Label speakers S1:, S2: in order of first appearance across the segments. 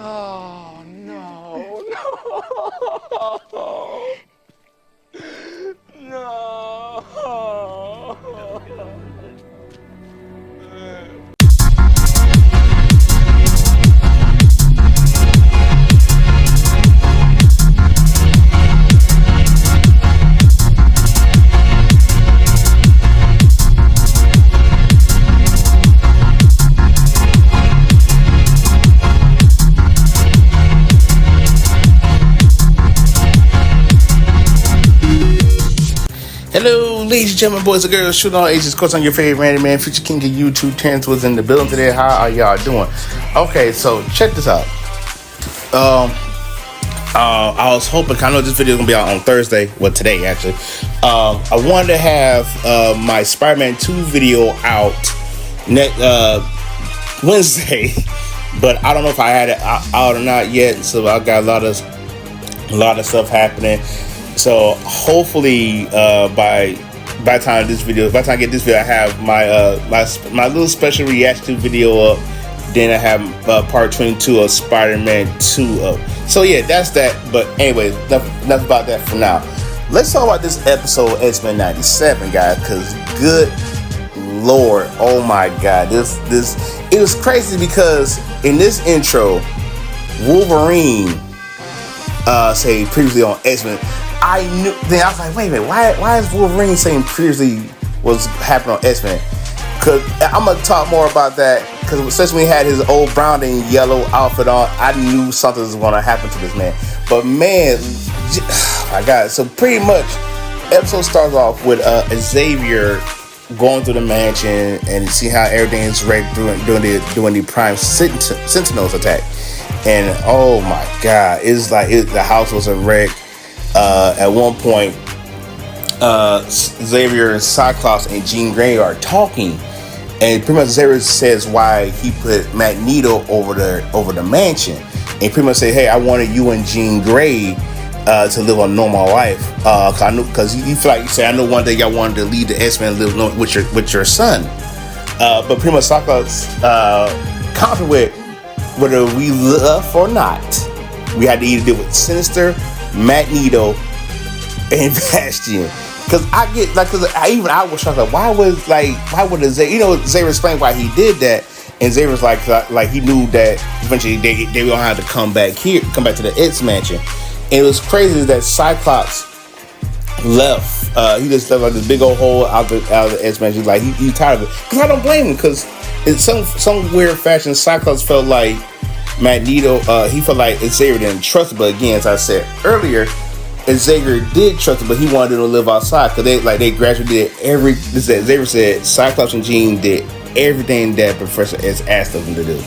S1: Oh, no. No.
S2: Hello, ladies and gentlemen, boys and girls, shooting all ages, of course, on your favorite Randy Man, future king of YouTube, Terrence was in the building today. How are y'all doing? Okay, so check this out. I was hoping, I know this video is gonna be out on Thursday, well, today actually. I wanted to have my Spider-Man 2 video out next Wednesday, but I don't know if I had it out or not yet. So I got a lot of stuff happening. So hopefully by the time I get this video, I have my little special reaction video up. Then I have part 22 of Spider-Man 2 up. So yeah, that's that. But anyway, enough about that for now. Let's talk about this episode X-Men 97, guys. Because good Lord, oh my God, this it was crazy because in this intro, Wolverine say previously on X-Men. I was like, wait a minute, why is Wolverine saying previously was happening on X-Men? Because I'm going to talk more about that, because especially when he had his old brown and yellow outfit on, I knew something was going to happen to this man. But man, oh my God, so pretty much, episode starts off with Xavier going through the mansion and see how everything is ready doing the Prime Sentinels attack. And oh my God, it's like the house was a wreck. At one point, Xavier, Cyclops, and Jean Grey are talking, and pretty much Xavier says why he put Magneto over the mansion, and pretty much say, "Hey, I wanted you and Jean Grey to live a normal life, because you feel like you say, I know one day y'all wanted to leave the X-Men and live with your son, but pretty much Cyclops confident with whether we love or not, we had to either deal with Sinister, Magneto, and Bastion." Because I get like, I was shocked, like, why would Xavier, Xavier explained why he did that, and Xavier was like he knew that eventually they were gonna have to come back to the X Mansion. And it was crazy that Cyclops left. He just left like this big old hole out of the X Mansion. Like he's tired of it. Because I don't blame him, because in some weird fashion, Cyclops felt like Magneto, he felt like Xavier didn't trust him. But again, as I said earlier, Xavier did trust him, but he wanted him to live outside, because they gradually did Xavier said Cyclops and Jean did everything that Professor X asked them to do.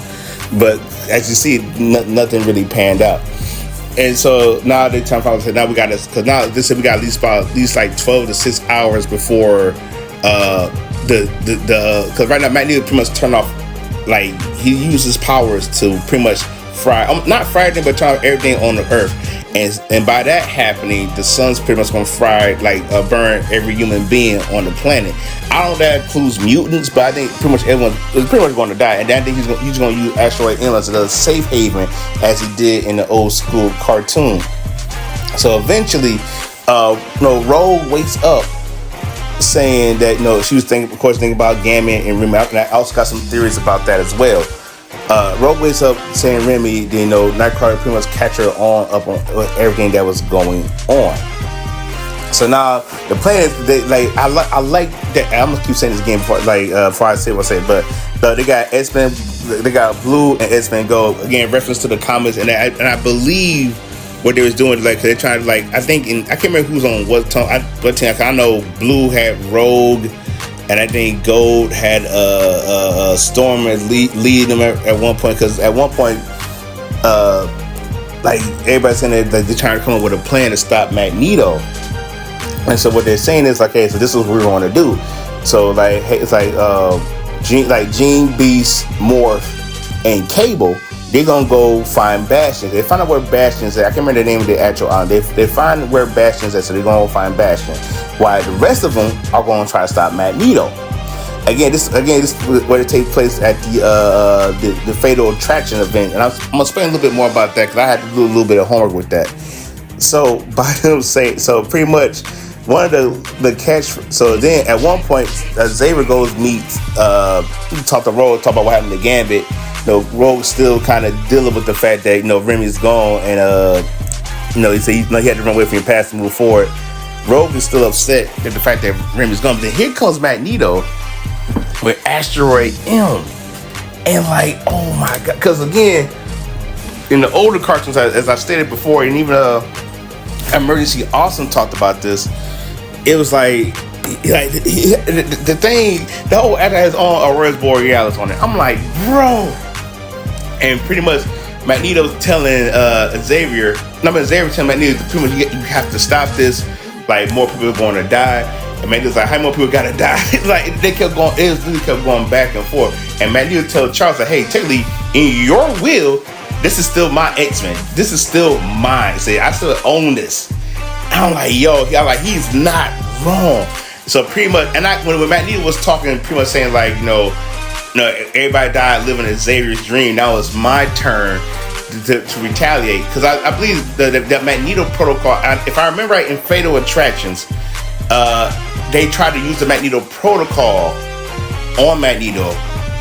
S2: But as you see, nothing really panned out. And so now they time to say, now we got this, because now they said we got at least like 12 to 6 hours before because right now Magneto pretty much turned off, like he used his powers to pretty much not fry everything, but turn off everything on the earth. And by that happening, the sun's pretty much gonna fry, burn every human being on the planet. I don't know if that includes mutants, but I think pretty much everyone is pretty much going to die. And then I think he's going to use asteroid M as a safe haven, as he did in the old school cartoon. So eventually, Rogue wakes up saying that she was thinking about Gambit and Remy. And I also got some theories about that as well. Rogue wakes up saying Remy, Nightcrawler pretty much catch her up on everything that was going on. So now the plan is I like that. I'm gonna keep saying this again before I say what I say. But they got X-Men, they got Blue and X-Men Gold, again reference to the comics, and I believe what they was doing, cause they're trying to I can't remember who's on what team. I know Blue had Rogue, and I think Gold had Storm as lead them at one point, because at one point everybody's saying that they're trying to come up with a plan to stop Magneto. And so what they're saying is hey, so this is what we're going to do. So it's Jean, Beast, Morph, and Cable. They're gonna go find Bastion. They find out where Bastion's at. I can't remember the name of the actual island. They find where Bastion's at, so they're gonna go find Bastion. While the rest of them are going to try to stop Magneto. this where it takes place at the Fatal Attraction event, and I'm gonna explain a little bit more about that because I had to do a little bit of homework with that. So by them saying, so pretty much one of the catch. So then at one point, Xavier goes meets talk to Rogue, talk about what happened to Gambit. Rogue still kind of dealing with the fact that Remy's gone, and he said he had to run away from your past and move forward. Rogue is still upset at the fact that Remy's gone. But then here comes Magneto with Asteroid M, and like, oh my god, because again, in the older cartoons, as I stated before, and even Emergency Awesome talked about this. It was like the thing, the whole actor has on Aurora Borealis on it. I'm like, bro, and pretty much Magneto's telling Xavier telling Magneto, pretty much you have to stop this. Like, more people are going to die. And Magneto's like, how many more people gotta die? Like, they kept going, it really kept going back and forth. And Magneto tells Charles, like, hey, technically, in your will, this is still my X-Men. This is still mine. Say, I still own this. I'm like, he's not wrong. So pretty much, and when Magneto was talking, pretty much saying like, everybody died living in Xavier's dream. Now it's my turn to retaliate, because I believe that Magneto protocol. If I remember right, in Fatal Attractions, they tried to use the Magneto protocol on Magneto,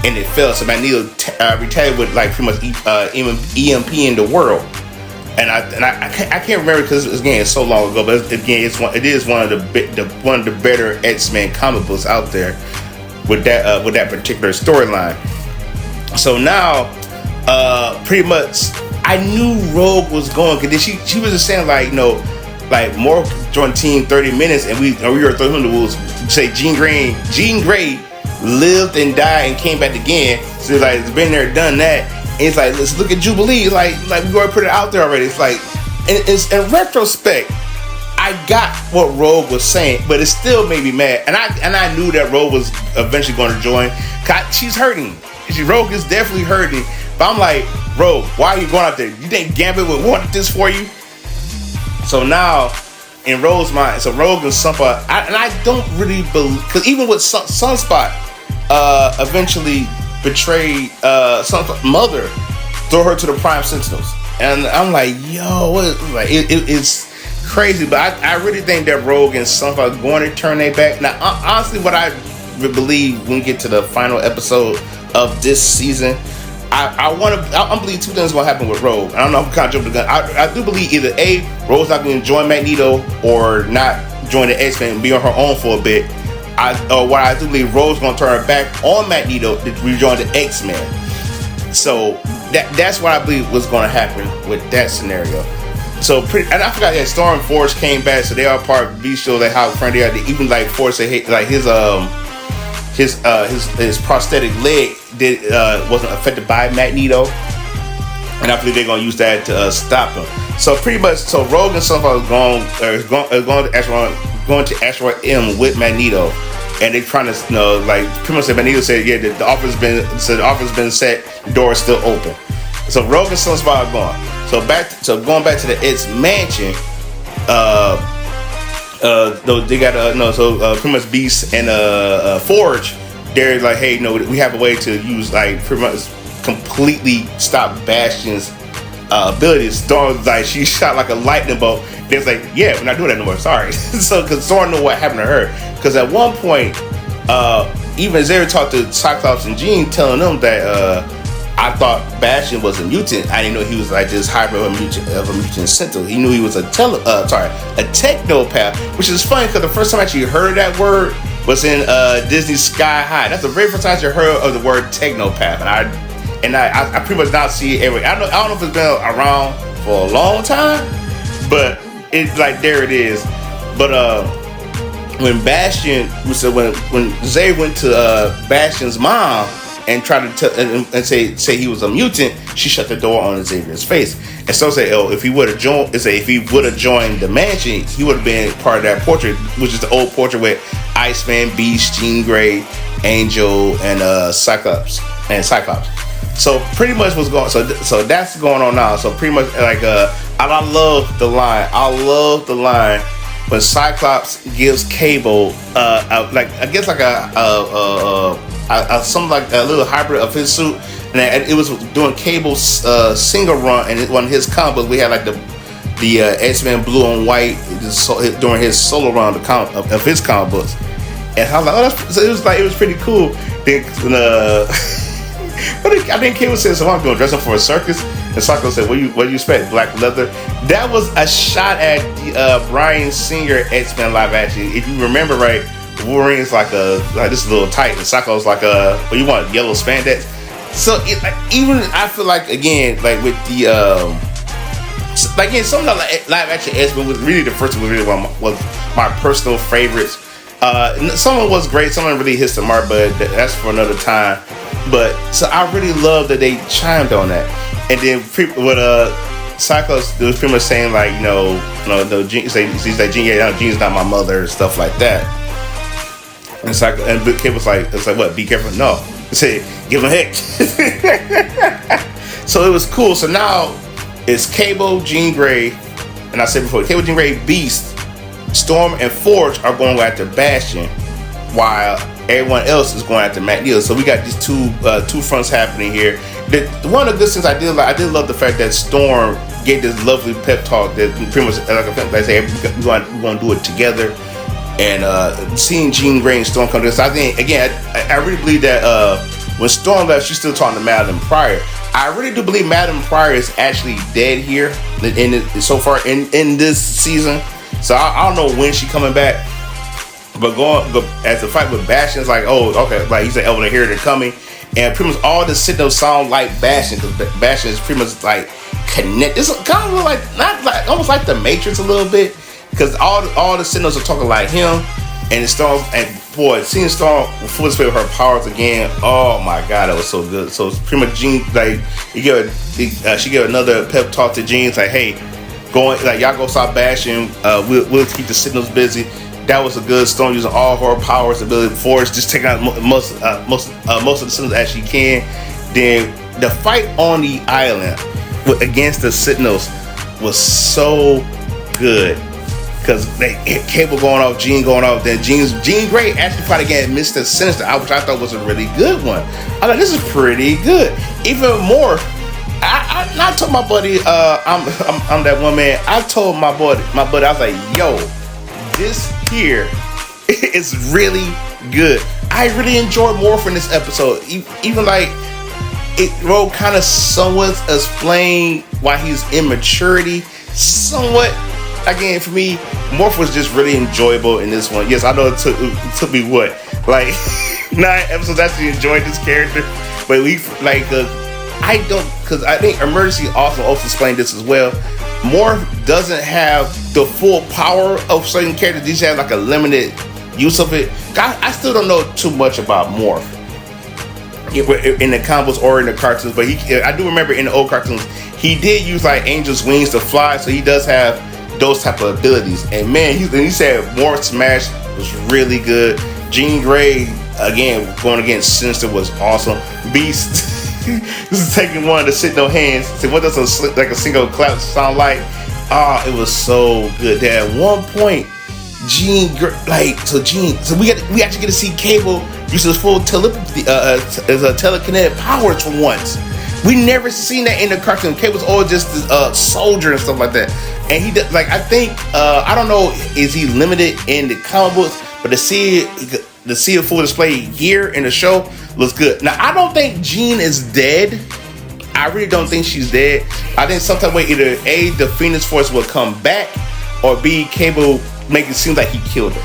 S2: and it failed. So Magneto retaliated with like pretty much EMP in the world. And I can't remember because again it's so long ago. But again, it is one of the better X-Men comic books out there with that particular storyline. So now, pretty much, I knew Rogue was going, because she was just saying like, like more joined team 30 minutes, and we were throwing the rules. Say Jean Grey lived and died and came back again. So it's like, it's been there, done that. And it's like, let's look at Jubilee. Like we already put it out there already. It's like, it's in retrospect, I got what Rogue was saying, but it still made me mad. And I knew that Rogue was eventually going to join. She's hurting. Rogue is definitely hurting. But I'm like, Rogue, why are you going out there? You think Gambit would want this for you? So now, in Rogue's mind, so Rogue and Sunspot, and I don't really believe, because even with Sunspot, eventually betrayed Sunspot's mother, throw her to the Prime Sentinels. And I'm like, yo, what is, like, it's crazy. But I really think that Rogue and Sunspot are going to turn their back. Now, honestly, what I believe when we get to the final episode of this season, I believe two things are going to happen with Rogue. I don't know if I'm kind of jumping the gun. I do believe either A, Rogue's not going to join Magneto, or not join the X-Men and be on her own for a bit. What I do believe, Rogue's going to turn her back on Magneto to rejoin the X-Men. So that's what I believe was going to happen with that scenario. So and I forgot that Storm Force came back, so they are part of Bastion. Like how friendly they are. They even like Force say, hey, like his prosthetic leg wasn't affected by Magneto, and I believe they're gonna use that to stop him. So pretty much, so Rogue and Sunspot going to Asteroid M with Magneto, and they're trying to like pretty much Magneto said, yeah, the offer's been set, the door is still open. So Rogue and Sunspot are gone. So going back to the X mansion. They got pretty much Beast and Forge. They're like, hey, we have a way to use like pretty much completely stop Bastion's abilities. Storm, like, she shot like a lightning bolt. They're like, yeah, we're not doing that no more. Sorry. So because Storm knew what happened to her. Because at one point, even Xavier talked to Cyclops and Jean, telling them that I thought Bastion was a mutant. I didn't know he was like this hybrid of a mutant sentinel. He knew he was a technopath, which is funny because the first time I actually heard that word was in Disney's Sky High. That's the very first time I heard of the word technopath, and I pretty much not see it every. I don't know if it's been around for a long time, but it's like there it is. But when Bastion, so when Xavier went to Bastion's mom and tried to say he was a mutant, she shut the door on Xavier's face. And so say, if he would have joined the mansion, he would have been part of that portrait, which is the old portrait with Iceman, Beast, Jean Grey, Angel, and Cyclops. So pretty much what's going. So that's going on now. So pretty much like I love the line. when Cyclops gives Cable like I guess like something like a little hybrid of his suit, and it was doing Cable's single run, and one of his combos we had like the X-Men blue and white during his solo run of his comic books, and I was like, oh, so it was pretty cool. Then I think Cable said, so I'm going to dress up for a circus, and Cyclops said, what do you expect, black leather? That was a shot at the Bryan Singer X-Men live action. If you remember right, Wolverine's like this little tight, and Cyclops like what you want, yellow spandex. So even I feel like again like with the like again some of the live action X-Men was really the first one was really was my personal favorites. Some of it was great, some of it really hits the mark, but that's for another time. But so I really love that they chimed on that, and then with Cyclops, it was pretty much saying like no, Jean, he's like Jean's not my mother and stuff like that. And Kid was like, it's like what? Be careful. No, he said give him a hit. So it was cool. So now it's Cable, Jean Grey, and I said before, Cable, Jean Grey, Beast, Storm, and Forge are going after Bastion, while everyone else is going after Magneto. So we got these two fronts happening here. One of the good things I did love the fact that Storm gave this lovely pep talk that pretty much like I say we're going to do it together. And seeing Jean Grey and Storm come to this, I think again I really believe that when Storm left, she's still talking to Madam Pryor. I really do believe Madam Pryor is actually dead here so far in this season. So I don't know when she's coming back. But as the fight with Bastion, it's like, oh, okay, like he said, over here they're coming, and pretty much all the Sentinels sound like Bastion, because Bastion is pretty much like connect. It's kind of like not like almost like the Matrix a little bit, because all the Sentinels are talking like him, and it Storm, and boy, seeing Storm full display with her powers again, oh my god, that was so good. So it's pretty much Jean, like she gave another pep talk to Jean, like, hey, y'all go stop Bastion, we'll keep the Sentinels busy. That was a good Storm using all her powers, ability Force, just taking out most of the Sentinels as she can. Then the fight on the island against the Sentinels was so good, because Cable going off, Jean going off, then Jean Grey actually fought against Mr. Sinister, which I thought was a really good one. I thought this is pretty good. Even more, I told my buddy, I'm that one man. I told my buddy, I was like, yo, this here is really good. I really enjoyed Morph in this episode. Even like it wrote kind of somewhat explain why he's immaturity. Somewhat, again, for me, Morph was just really enjoyable in this one. Yes, I know it took me what, like 9 episodes actually enjoyed this character, but I don't, because I think Emergency also explained this as well. Morph doesn't have the full power of certain characters. These have like a limited use of it. I still don't know too much about Morph in the comics or in the cartoons, but I do remember in the old cartoons he did use like Angel's wings to fly, so he does have those type of abilities. And man, he said Morph Smash was really good. Jean Grey again going against Sinister was awesome. Beast. This is taking one of the Sentinel hands. See, what does a single clap sound like? It was so good. At one point, so we actually get to see Cable use his full telepathy, as a telekinetic powers for once. We never seen that in the cartoon. Cable's always just a soldier and stuff like that. And he does, like, I think I don't know, is he limited in the comic books? But to see it full display here in the show looks good. Now, I don't think Jean is dead. I really don't think she's dead. I think sometime way either A, the Phoenix Force will come back, or B, Cable make it seem like he killed her.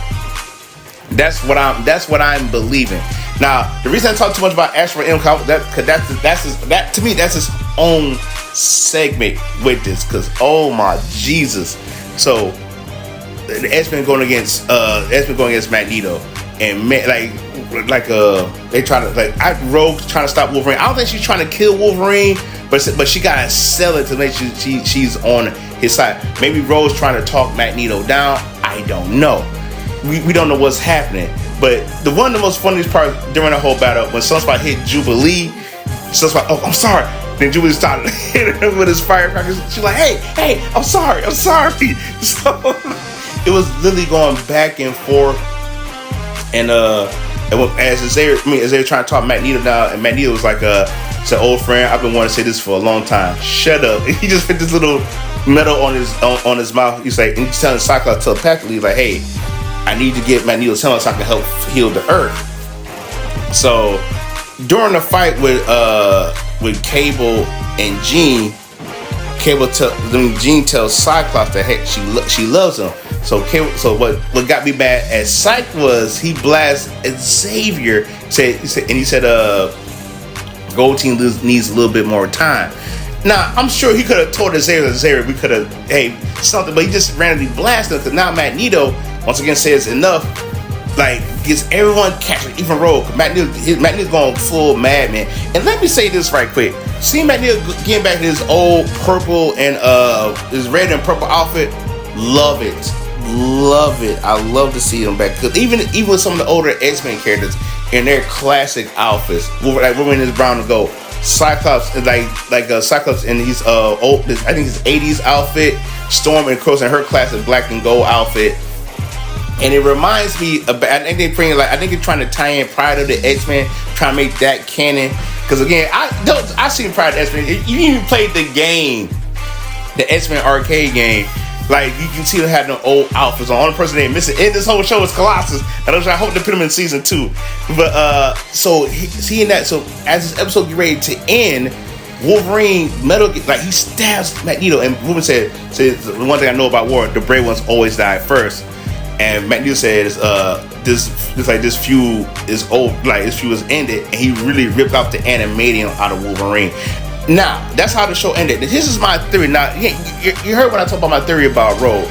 S2: That's what I'm believing. Now, the reason I talk too much about Astro M, that to me that's his own segment with this. Cause oh my Jesus, so the X-Men going against Magneto, and they try to Rogue's trying to stop Wolverine. I don't think she's trying to kill Wolverine, but she gotta sell it to make sure she's on his side. Maybe Rogue's trying to talk Magneto down. I don't know. We don't know what's happening. But one of the most funniest parts during the whole battle, when Sunspot hit Jubilee, Sunspot, oh, I'm sorry. Then Jubilee started hitting him with his firecrackers. She's like, hey, I'm sorry. So it was literally going back and forth, and as Xavier trying to talk Magneto down, and Magneto was like, "It's an old friend. I've been wanting to say this for a long time. Shut up." He just put this little metal on his mouth. He's like, and he's telling Cyclops telepathically, like, "Hey, I need to get Magneto's helmet so I can help heal the Earth." So during the fight with Cable and Jean, Jean tells Cyclops that hey, she loves him. So what got me mad at Cyclops was he blasted Xavier. He said Gold Team needs a little bit more time. Now I'm sure he could have told Xavier we could have something, but he just randomly blasted us. Now Magneto once again says enough. Like, gets everyone catching, even Rogue. Magneto's going full madman. And let me say this right quick. Seeing Magneto getting back his old purple and his red and purple outfit, love it. I love to see him back. Because even with some of the older X-Men characters in their classic outfits, like Wolverine is brown and gold. Cyclops, Cyclops in his old, I think his 80s outfit. Storm and Cross in her classic black and gold outfit. And it reminds me of, I think they're trying to tie in Pride of the X-Men, trying to make that canon. Because again, I seen Pride of the X-Men. You even played the game, the X-Men arcade game. Like, you can see them having old outfits on. The only person they missing in this whole show is Colossus. And I hope they put him in season 2. But so seeing that, so as this episode get ready to end, Wolverine he stabs Magneto, and Wolverine said the one thing I know about war, the brave ones always die first. And Magneto says, this feud is old, like this feud is ended, and he really ripped out the adamantium out of Wolverine. Now, that's how the show ended. This is my theory. Now, you heard when I talked about my theory about Rogue.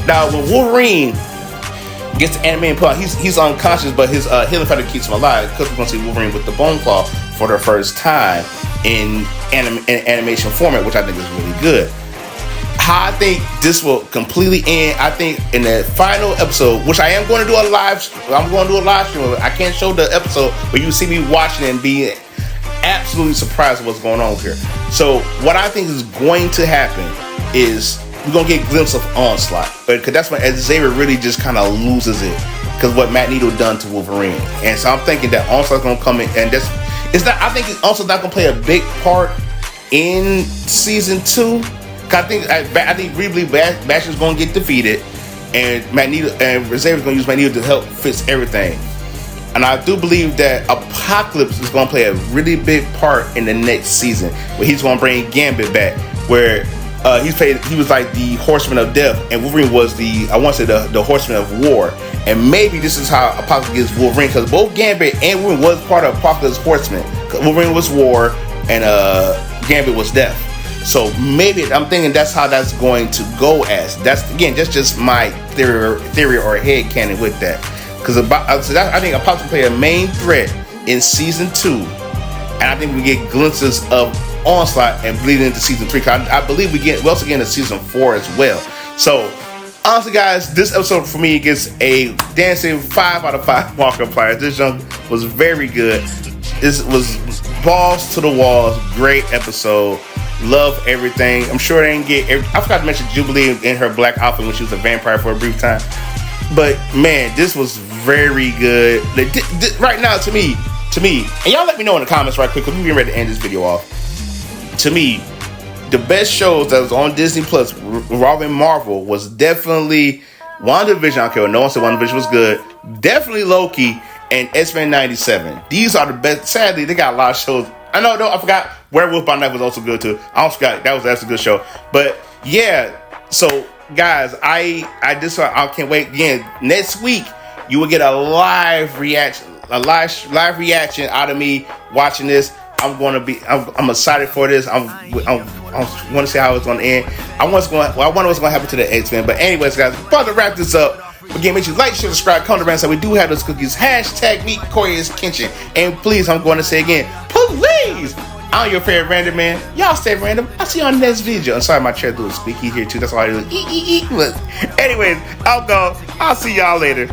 S2: Now, when Wolverine gets the adamantium put on, he's unconscious, but his healing factor keeps him alive, because we're going to see Wolverine with the Bone Claw for the first time in animation format, which I think is really good. How I think this will completely end, I think in the final episode, which I am going to do a live stream of it. I can't show the episode, but you see me watching it and being absolutely surprised at what's going on here. So what I think is going to happen is we're going to get a glimpse of Onslaught, because that's when Xavier really just kind of loses it, because what Magneto done to Wolverine. And so I'm thinking that Onslaught's going to come in, and I think it's also not going to play a big part in season 2. I think really Bastion's going to get defeated, and Xavier's going to use Magneto to help fix everything. And I do believe that Apocalypse is going to play a really big part in the next season, where he's going to bring Gambit back, where he was like the Horseman of Death, and Wolverine was the Horseman of War. And maybe this is how Apocalypse gets Wolverine, because both Gambit and Wolverine was part of Apocalypse Horseman. Wolverine was War, and Gambit was Death. So maybe I'm thinking that's how that's going to go. That's just my theory or headcanon with that. Because I think Apocalypse will play a main threat in season 2, and I think we get glimpses of Onslaught and bleeding into season 3. I believe we also get into season 4 as well. So honestly, guys, this episode for me gets a dancing 5 out of 5 Markiplier. This junk was very good. This was balls to the walls. Great episode. Love everything. I'm sure they didn't get I forgot to mention Jubilee in her black outfit when she was a vampire for a brief time. But man, this was very good. Right now, to me, and y'all let me know in the comments right quick, because we're getting ready to end this video off. To me, the best shows that was on Disney Plus involving Marvel was definitely WandaVision. I don't care what no one said WandaVision was good. Definitely Loki and X-Men 97. These are the best. Sadly, they got a lot of shows. I forgot Werewolf by Night was also good too. I almost forgot that's a good show. But yeah, so guys, I can't wait. Again, next week you will get a live reaction out of me watching this. I'm excited for this. I want to see how it's going to end. I wonder what's going to happen to the X-Men. But anyways, guys, about to wrap this up. Again, make sure you like, share, subscribe, comment, and so we do have those cookies. #meet Corey's Kitchen. And please, I'm going to say again, please, I'm your favorite random man. Y'all stay random. I'll see you on the next video. I'm sorry, my chair doing squeaky here too. That's why I do. But anyways, I'll go. I'll see y'all later.